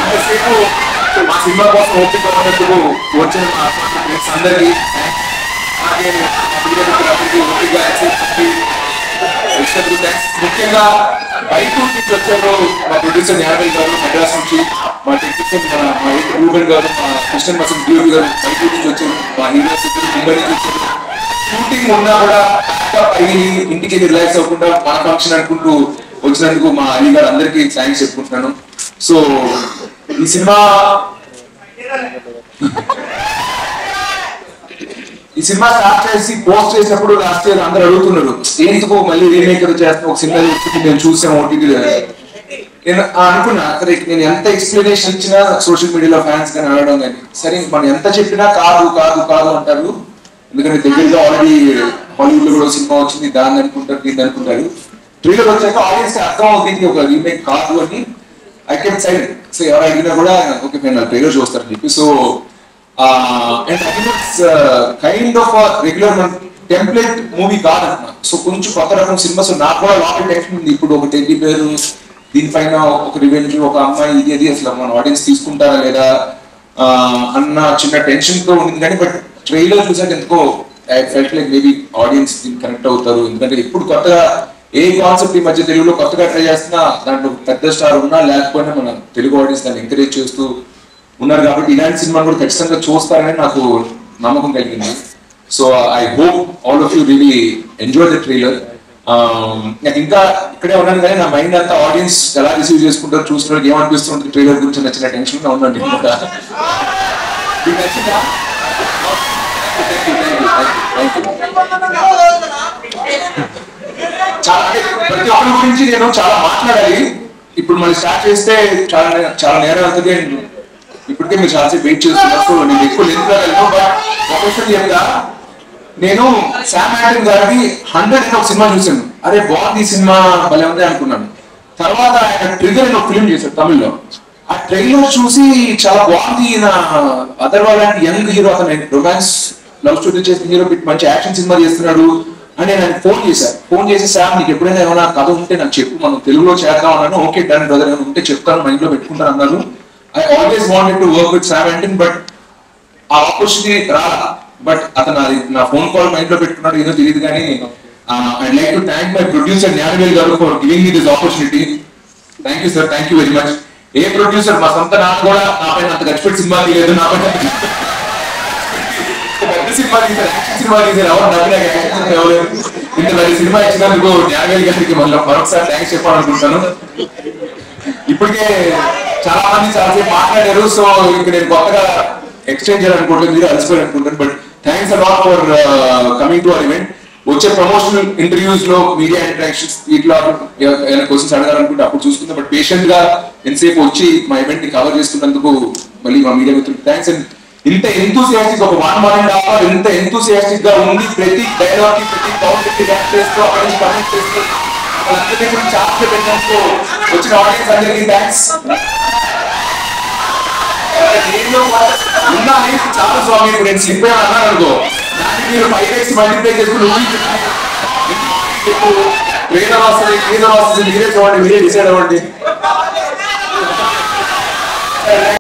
ఇంతసేపు మా సినిమా కోసం ఓపిక ఉన్నందుకు వచ్చిన మా ఫ్రెండ్స్ అందరికీ ముఖ్యంగా బయట నుంచి వచ్చారు మా ప్రొడ్యూసర్ జ్ఞానవేల్ గారు మెడ్రాస్ నుంచి, మా టెక్నీషియన్ మా రూబెన్ గారు, మా కృష్ణన్ మసన్ డిఓపి గారు బయట నుంచి వచ్చారు, మా హీరోస్ ముంబై నుంచి వచ్చారు. షూటింగ్ ఉన్నా కూడా ఇంటికి రిలాక్స్ అవ్వకుండా మన ఫంక్షన్ అనుకుంటూ వచ్చినందుకు మా అలీ గారు అందరికీ థ్యాంక్స్ చెప్పుకుంటున్నాను. సో ఈ సినిమా స్టార్ట్ చేసి పోస్ట్ చేసినప్పుడు లాస్ట్ ఇయర్ అందరూ అడుగుతున్నారు ఎందుకు మళ్ళీ రీమేక్ చేస్తున్నా, ఒక సినిమా నేను చూసాను ఓటీటీలో. నేను అనుకున్నా సరే నేను ఎంత ఎక్స్ప్లెనేషన్ ఇచ్చినా సోషల్ మీడియాలో ఫ్యాన్స్ కానీ అడగడం కానీ సరే మనం ఎంత చెప్పినా కాదు కాదు కాదు అంటారు. ఎందుకంటే దగ్గరగా ఆల్రెడీ హాలీవుడ్ లో కూడా సినిమా వచ్చింది, దాన్ని అనుకుంటారు దీన్ని అనుకుంటారు. ట్రైలర్ వచ్చాక ఆడియన్స్ అర్థం అవుతుంది ఒక రీమేక్ కాదు అని. ఐ కెన్ సైడ్ సో ఎవరు అడిగినా కూడా ఓకే నేను ట్రైలర్ చూస్తారని చెప్పి. So kind of regular template movie కాదన్నా. సో కొంచెం కొత్త రకం సినిమా. సో నాకు కూడా లాంగ్ టెన్షన్ ఉంది. ఇప్పుడు ఒక టెడ్డీ పేరు, దీనిపైన ఒక రివెంజ్, ఒక అమ్మాయి, ఇది అది అసలు మన ఆడియన్స్ తీసుకుంటారా లేదా అన్న చిన్న టెన్షన్ తో ఉంది. కానీ బట్ ట్రైలర్ చూసాక ఎందుకో I felt like maybe audience దీన్ని కనెక్ట్ అవుతారు. ఎందుకంటే ఇప్పుడు కొత్తగా ఏ కాన్సెప్ట్ ఈ మధ్య తెలుగులో కొత్తగా ట్రై చేస్తున్నా దాంట్లో పెద్ద స్టార్ ఉన్నా లేకపోయినా మన తెలుగు ఆడియన్స్ దాన్ని ఎంకరేజ్ చేస్తూ ఉన్నారు కాబట్టి ఇలాంటి సినిమా కూడా ఖచ్చితంగా చూస్తారని నాకు నమ్మకం కలిగింది. So I hope all of you really enjoy the trailer. నాకు ఇంకా ఇక్కడే ఉన్నాను కానీ నా మైండ్ అంతా ఆడియన్స్ ఎలా రిసీవ్ చేసుకుంటారు, చూస్తున్నారు, ఏమనిపిస్తుంది ట్రైలర్ గురించి నచ్చిన టెన్షన్ గా ఉందండి. చాలా ప్రతి ఒక్కరి గురించి నేను చాలా మాట్లాడాలి. ఇప్పుడు మళ్ళీ స్టార్ట్ చేస్తే చాలా నేరం అవుతుంది. ఇప్పటికే మీరు చాలాసేపు వెయిట్ చేస్తున్నారు. సో నేను ఎక్కువ లెంత్ వెళ్ళను. బట్ ప్రొఫెషనల్ చెప్తా, నేను శామ్ హామిల్టన్ గారిది 100 ఒక సినిమా చూసాను. అరే బాగుంది ఈ సినిమా భలే ఉంది అనుకున్నాను. తర్వాత ఆయన ట్రిగర్ అని ఒక ఫిలిం చేశాడు తమిళ్లో. ఆ ట్రైలర్ చూసి చాలా బాగుంది, నా అదర్వాల్ లాంటి యంగ్ హీరో, అతను రొమాన్స్ లవ్ స్టోరీ చేసిన హీరో మంచి యాక్షన్ సినిమా చేస్తున్నాడు అని నేను ఫోన్ చేశాను. ఫోన్ చేసి శామ్ నీకు ఎప్పుడైనా ఏమైనా కథ ఉంటే నాకు చెప్పు, మనం తెలుగులో చేద్దాం అన్నాను. ఓకే డన్ బ్రదర్, ఏమైనా ఉంటే చెప్తాను, మైండ్ లో పెట్టుకుంటాను అన్నారు. I always wanted to work with Sam Hendon, but our opportunity rala. But atana na phone call mind lo pettunnadu edo teliyadu gaani I'd like to thank my producer Gnanavel garu for giving me this opportunity. Thank you sir, thank you very much. A producer ma santa na kuda na paina anta gachipet cinema tiyaledu, na paina పెద్ద cinema తీశారు, action cinema తీశారు. ఎవరు నవ్వినా action ఎవరు ఇంత పెద్ద cinema ఇచ్చినందుకు జ్ఞానవేల్ గారికి మరొకసారి థ్యాంక్స్ చెప్పాలనుకుంటున్నాను. ఇప్పటికే చాలా మంది చాలాసేపు మాట్లాడారు. సో ఇక్కడ నేను కొత్తగా ఎక్స్చేంజ్ చేయాలనుకుంటున్నాను, మీరు అలసిపోయాలనుకుంటాను. But thanks a lot for coming to our event. వచ్చే ప్రమోషనల్ ఇంటర్వ్యూస్ లో మీడియా ఇంటరాక్షన్స్ వీటిలో ఏమైనా క్వశ్చన్స్ అడగాలనుకుంటే అప్పుడు చూసుకుందాం. బట్ పేషెంట్ గా ఎంతసేపు వచ్చి మా ఈవెంట్ ని కవర్ చేస్తున్నందుకు మళ్ళీ మా మీడియా మిత్రులకు థ్యాంక్స్. అండ్ ఇంత ఎంతూసియాస్టిక్ ఒక 1.5 hours ఇంత ఎంతూసియాస్టిక్ గా ఉంది, ప్రతి డైలాగ్ కి ప్రతి కౌంట్ కి రియాక్ట్ చేస్తూ అక్కడ నుంచి కమెంట్ చేస్తూ వాళ్ళందరి గురించి చాలా పెట్టినందుకు వచ్చిన ఆడియన్స్ అందరికీ థ్యాంక్స్. ఉన్నా చాలా స్వామి ఇప్పుడు నేను స్లిప్ అయ్యాను అన్నాను అనుకో, దాన్ని మీరు 5x మల్టిప్లై చేసుకుని ట్రైలర్ వస్తుంది, టీజర్ వస్తుంది, మీరే చూడండి, మీరే డిసైడ్ అవ్వండి.